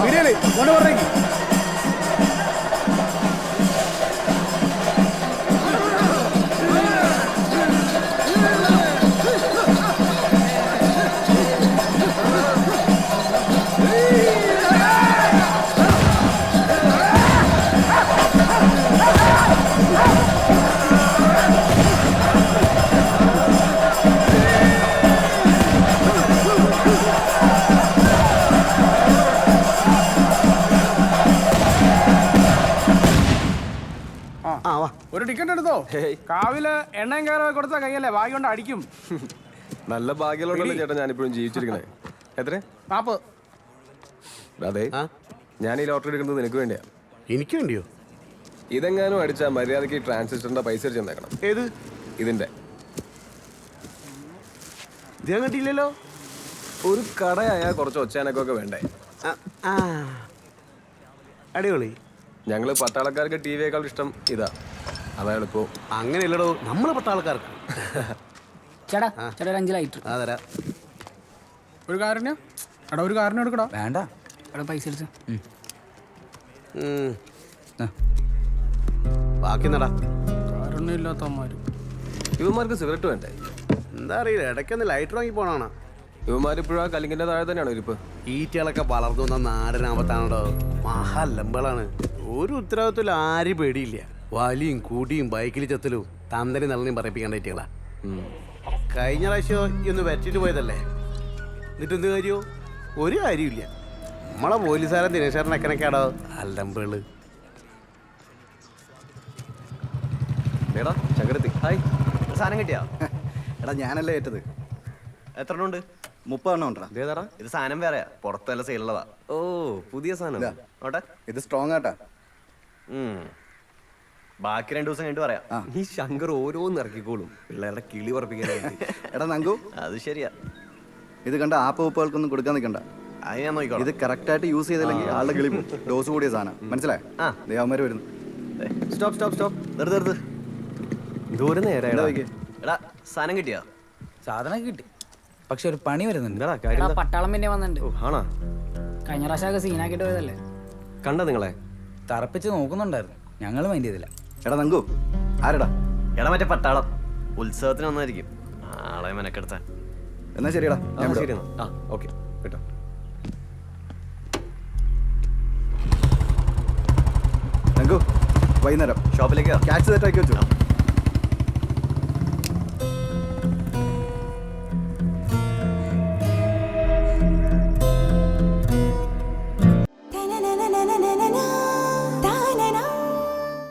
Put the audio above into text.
വീഡിയോയില് കൊണ്ട് പറഞ്ഞേക്ക്. ഒരു ടിക്കറ്റ് എടുത്തോ. കാവില് എണ്ണയും കയറൊക്കെ കൊടുത്ത കൈയല്ലേ ഭാഗ്യം കൊണ്ട് അടിക്കും. നല്ല ഭാഗ്യമുള്ളതല്ലേ ചേട്ടാ ഞാനിപ്പോഴും ജീവിച്ചിരിക്കണേ. എത്ര 40. അതെ, ഞാൻ ഈ ലോട്ടറി എടുക്കുന്നത് നിനക്ക് വേണ്ടിയാ. എനിക്ക് വേണ്ടിയോ? ഇതെങ്ങാനും അടിച്ചാൽ മര്യാദക്ക് ട്രാൻസിസ്റ്ററിന്റെ പൈസ അടിച്ച് തന്നേക്കണം. ഏത്? ഇതിന്റെ. ഇത് ഞാൻ കണ്ടില്ലല്ലോ. ഒരു കടയായാൽ കുറച്ച് ഒച്ചാനൊക്കെ വേണ്ടേ? അടിപൊളി. ഞങ്ങള് പട്ടാളക്കാർക്ക് ടി വിയേക്കാൾ ഇഷ്ടം ഇതാ. അതാണ് ഇപ്പോ. അങ്ങനെയല്ലടോ, നമ്മള് പട്ടാളക്കാർക്ക്. ചേട്ടാ ചേട്ടാ ഒരു 5 ലൈറ്റർ. അതരാ. ഒരു കാരന് എടാ, ഒരു കാരന് എടുക്കടാ. വേണ്ട എടാ പൈസ എടുത്ത്. ബാക്കി നടാ. കാരണില്ലാത്തമാര്. ഇവന്മാർക്ക് സിഗരറ്റ് വേണ്ടേ? എന്താ അറിയില്ല, ഇടയ്ക്കൊന്ന് ലൈറ്റർ വാങ്ങി പോണാണ്. ഇവന്മാരിപ്പോഴും ആ കലിങ്ങിന്റെ താഴെ തന്നെയാണോ ഇരിപ്പ്? ഈറ്റകളൊക്കെ വളർന്നു വന്ന നാടനാമത്താണോ. മഹാലമ്പളാണ്. ഒരു ഉത്തരവാദിത്വം ആരും പേടിയില്ല. വലിയും കൂടിയും ബൈക്കിൽ ചെത്തലും തന്തരി നല്ലയും പറയിപ്പിക്കേണ്ട ഈറ്റകളാ. കഴിഞ്ഞ പ്രാവശ്യം ഇന്ന് വെച്ചിട്ട് പോയതല്ലേ. എന്നിട്ട് എന്ത് കാര്യമോ? ഒരു കാര്യമില്ല. നമ്മളെ പോലീസുകാരൻ ദിനേശേരനൊക്കെനൊക്കെയാടോ അല്ലമ്പേള്. എടാ ചകരത്തി, ഹായ്. സാധനം കിട്ടിയാ? എടാ ഞാനല്ലേ ഏറ്റത്. എത്ര ഉണ്ട്? 30 എണ്ണം ഉണ്ടാ. ഇതേതാടാ? ഇത് സാധനം വേറെയാ, പുറത്ത് നല്ല സെയിലുള്ളതാ. ഓ, പുതിയ സാധനം. ഓട്ടെ, ഇത് സ്ട്രോങ് ആട്ടാ. ബാക്കി 2 ദിവസം കഴിഞ്ഞിട്ട് പറയാം. ഈ ശങ്കർ ഓരോന്ന് ഇറക്കിക്കോളും, പിള്ളേരുടെ കിളി ഉറപ്പിക്കാൻ. എടാ നങ്കു, അത് ശരിയാ. ഇത് കണ്ട ആപ്പ് ഉപ്പുകൾക്കൊന്നും കൊടുക്കാൻ നിൽക്കണ്ട. അത് ഞാൻ നോക്കിക്കോളാം. ഇത് കറക്റ്റായിട്ട് യൂസ് ചെയ്തില്ലെങ്കിൽ ആളുടെ കിളി പോകും. ഡോസ് കൂടിയ സാധനം മനസ്സിലായി? ദേവന്മാര് വരുന്നു. സ്റ്റോപ്പ് സ്റ്റോപ്പ് സ്റ്റോപ്പ്, നിർത്ത്. ദൂരം നേരെ. എടാ സാധനം കിട്ടിയാ? സാധനം കിട്ടി, പക്ഷെ ഒരു പണി വരുന്നുണ്ട്. കാര്യം പട്ടാളം പിന്നെ വന്നിട്ടുണ്ട്. ആണോ? കഴിഞ്ഞ പ്രാവശ്യമൊക്കെ സീനാക്കിട്ട് പോയതല്ലേ. കണ്ട നിങ്ങളെ തറപ്പിച്ച് നോക്കുന്നുണ്ടായിരുന്നു, ഞങ്ങൾ മൈൻഡ് ചെയ്തില്ല. എടാ നങ്കു, ആരടാ? എടാ മറ്റേ പട്ടാളം ഉത്സവത്തിന് വന്നായിരിക്കും. ആളെ മെനക്കെടുത്താൻ. എന്നാ ശരിയടാ, ഞാൻ ശരി. ഓക്കെ കേട്ടോ. നങ്കു വൈകുന്നേരം ഷോപ്പിലേക്ക് ക്യാച്ച് സെറ്റ് ആക്കി വെച്ചു.